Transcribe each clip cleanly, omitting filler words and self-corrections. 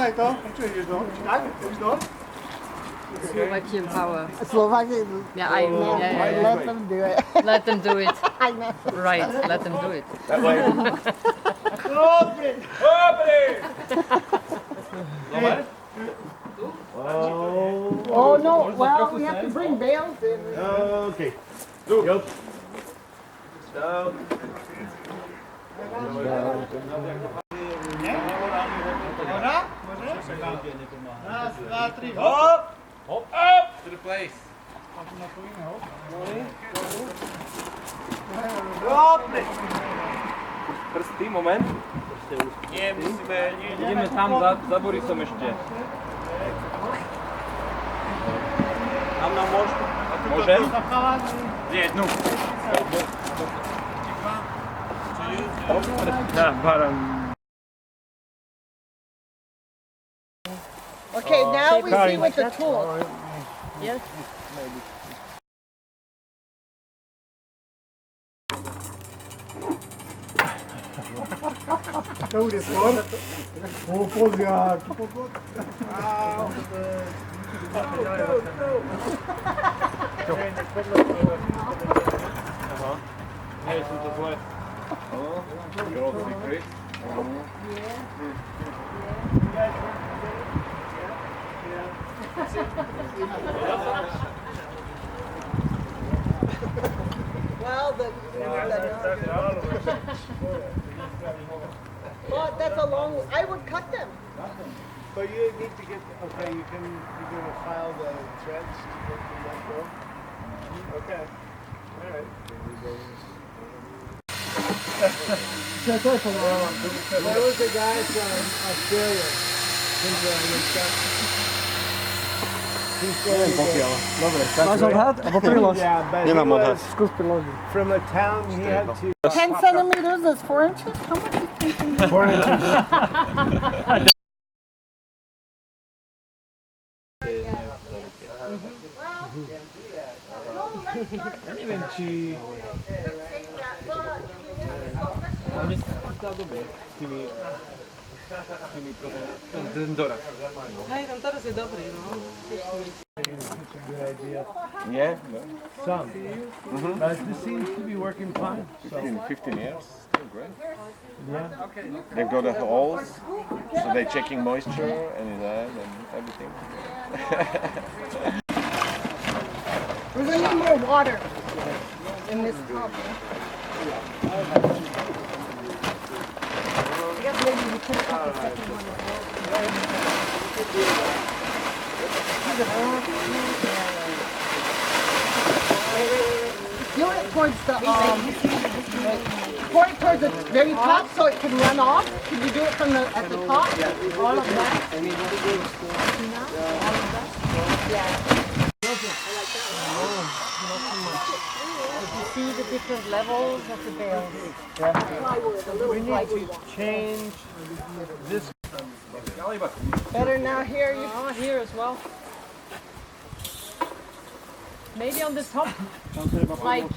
Nechaj to, počuješ to. Tak, už to? Slovakian power. Slovakian. Yeah, yeah. Let them do it. Let them do it. I know. Right, let them do it. That way. Dobre! Dobre? Oh no, well, we have to bring bales in. Okay. Yup. Down. Raz, dva, tri, hop! Hop, up! To the place. Dobre. Prsty, moment. Nie, musíme... Ideme tam za Borisom ešte. Tam nám môžu. Môžem? Jednu. Dá, baram. Okay, now we see with the tool. Yes. To bude skôr. Poziak. Nie, sú to zle. Girl secret. Well, well, that's a long. I would cut them. But you need to get, okay, you're gonna file the threads to let go? Okay, all right. There was a guy from Australia. Máš odhad? Alebo prilož? Yeah, but he Nemám odhad. was Skús priložiť. from a town he had to... 10 centimeters is 4 inches? How much is 10 centimeters? 4 inches. Ja neviem, či... Ale mne sa zdá dobre s tými ten doraz. Hej, ten teraz je dobrý, no. Nie? Some. But this seems to be working fine. So, 15 years, still great. yeah. They've got the holes, so they're checking moisture and that and everything. We're going to need more water in this tub. I guess maybe we could have cut the second one as well. Do it towards the pour it towards the very top so it can run off. Can you do it from at the top? All of that? All of that? Yeah. You see the different levels of the bales. We need to change this. Better now here. You Oh, here as well. Maybe on the top, like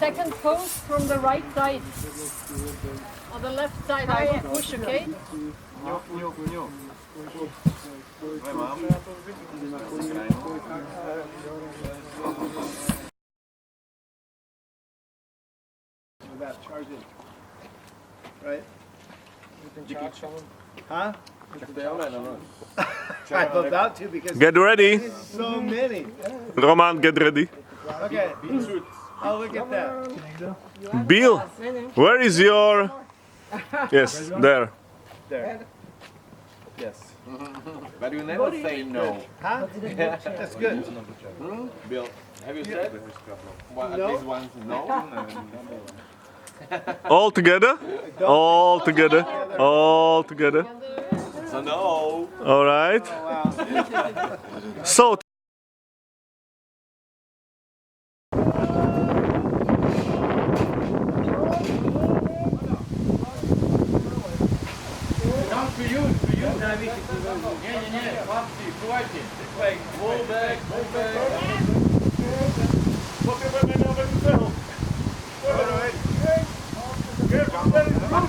second post from the right side. On the left side, I will push, okay? Charge it. Right? Huh? I'm about to because Get ready. there's so many. Roman, get ready. Okay. Oh, look at that. Bill, where is your... Yes, there. There. Yes. But you never say no. Huh? That's good. Bill, have you said at No. least once no? All together? All together. All together. So no. All right. Wow. So, To you, David. Nie, chłopcy, słuchajcie. Move back.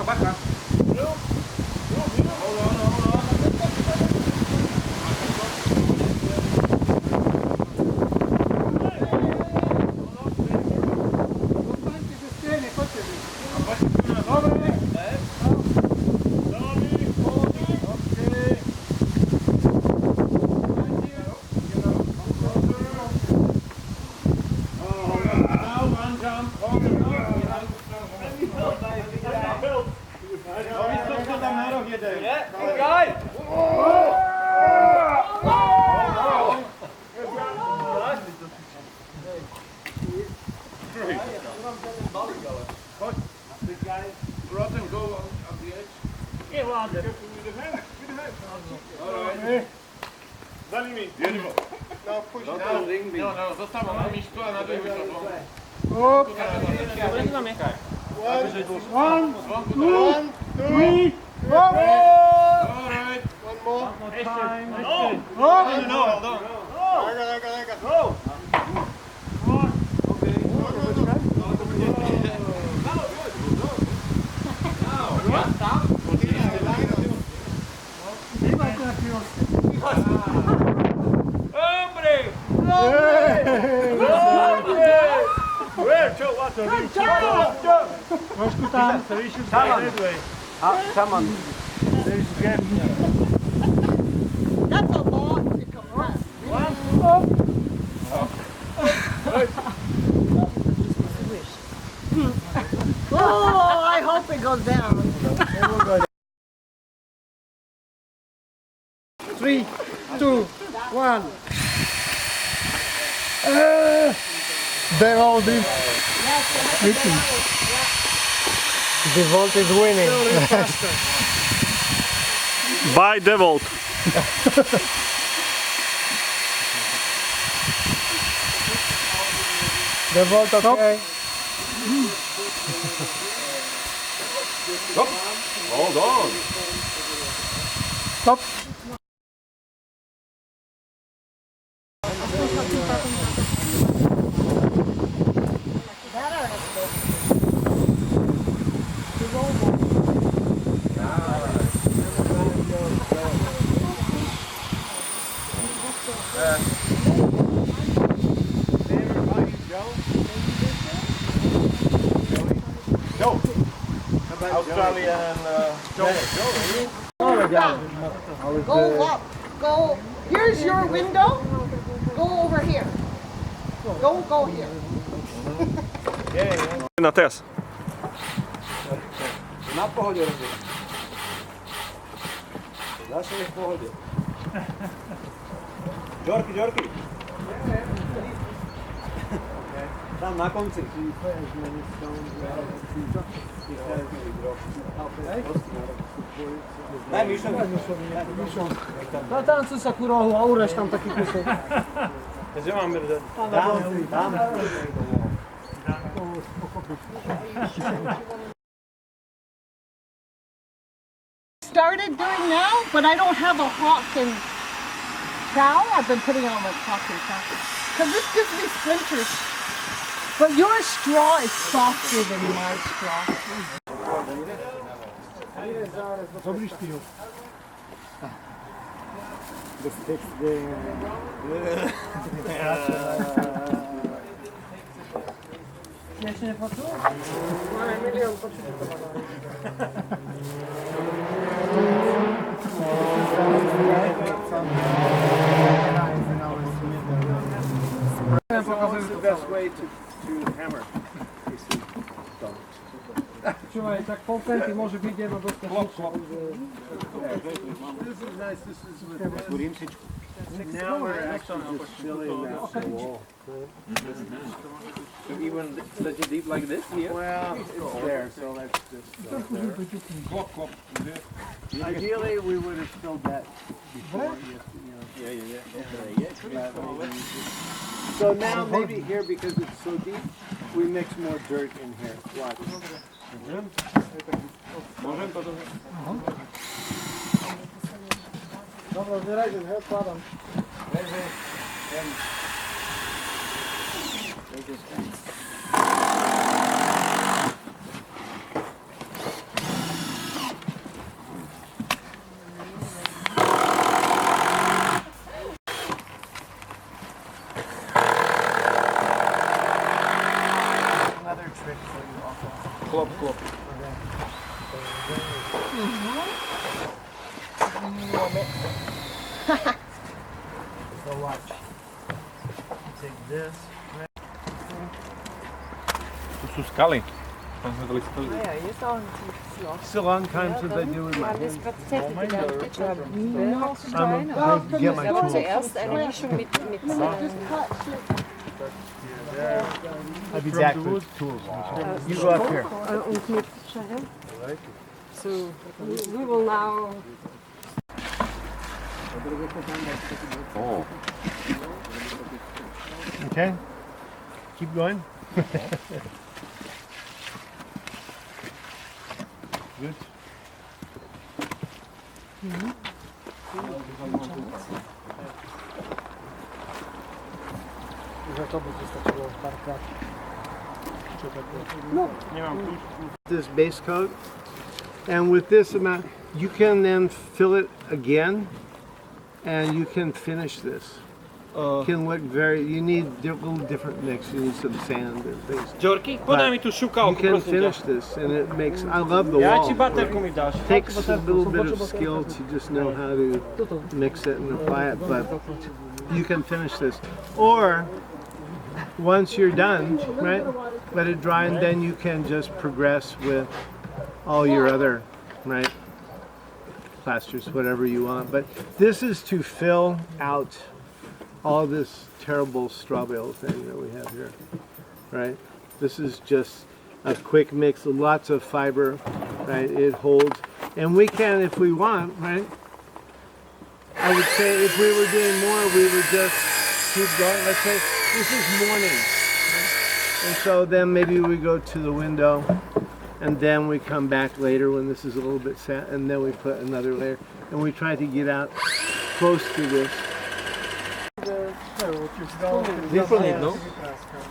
Baka. Shaman. That's a lot to compress. Oh, I hope it goes down. 3, 2, 1. Devolt is Devolt is winning. By default. Devolt, okay. Hold on. Stop. Australian Go up. Go. Here's your window. Go over here. Don't go here. Na teraz. Na pohodě, Hruby. Zase je v pohodě. Jorky. Tam na konci. Daj Mišovi. No tancuj sa ku rohu a urež tam taký kusok. Gdzie mam brdę? Tam. Started doing now, but I don't have a hawk and trowel. I've been putting on my hawk and trowel. Because this gives me splinters. But your straw is softer than my straw. Robisz ty ją. Ja się nie poczuł? The best way to hammer. Trzymaj, tak pokręt i może wyjdzie na dostęp. This is nice. This is with now we're actually just filling that wall. So even such a deep like this here? Well, it's there, so that's just there. Ideally, we would have filled that before. So now maybe here, because it's so deep, we mix more dirt in here. Watch. Dobra, zbieraj się, ja składam. Another trick for you also. Klop. So watch. Take this. Tu sú skaly. It's a long time since I do with my hands. I get my tools. I'll be back with tools. You go up here. So we will now. Oh. Okay. Keep going. Good. This base coat, and with this amount, you can then fill it again, and you can finish this. Can look very. You need a little different mix. You need some sand and things. Jorki, podaj mi tu You šukavku, can prosím ťa. finish this, and it makes. I love the Ja wall. ti baterku mi dáš. Takes a little bit of skill to just know how to mix it and apply it, but you can finish this. Or once you're done, right, let it dry, and then you can just progress with all your other, right, plasters, whatever you want. But this is to fill out all this terrible strawbale thing that we have here, right? This is just a quick mix, lots of fiber, right? It holds, and we can, if we want, right? I would say if we were doing more, we would just keep going. Let's say this is morning, right? And so then maybe we go to the window, and then we come back later when this is a little bit set, and then we put another layer, and we try to get out close to this.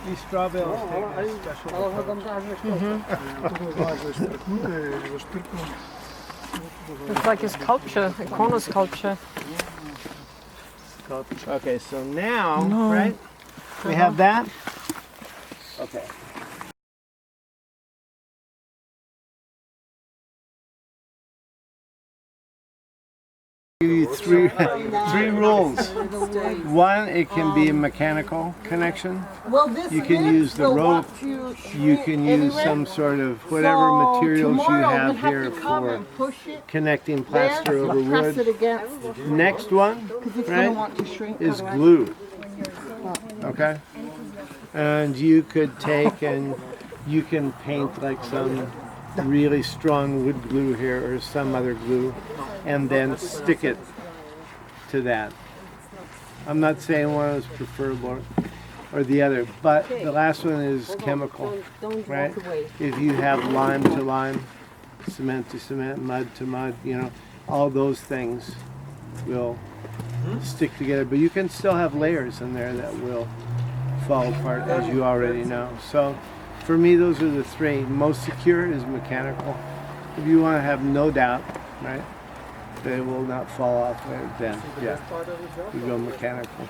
These strawbales take a special. It's like a sculpture, a corner sculpture. Okay, so now, right, we have that. Okay. Give you three rules. One, it can be a mechanical connection. Well, this You can use the will rope. walk you You can use anywhere. some sort of whatever So materials you tomorrow have we here to come for and push it connecting there, plaster over press it wood. against, Next one, because it's right, going to want to shrink. is otherwise. glue. Okay? And you could take and you can paint like some really strong wood glue here or some other glue and then stick it to that. I'm not saying one is preferable or the other, but the last one is chemical, Don't right? walk away. If you have lime to lime, cement to cement, mud to mud, you know, all those things will stick together. But you can still have layers in there that will fall apart, as you already know. So for me, those are the three. Most secure is mechanical. If you want to have no doubt, right, they will not fall off, then yeah, you go mechanical.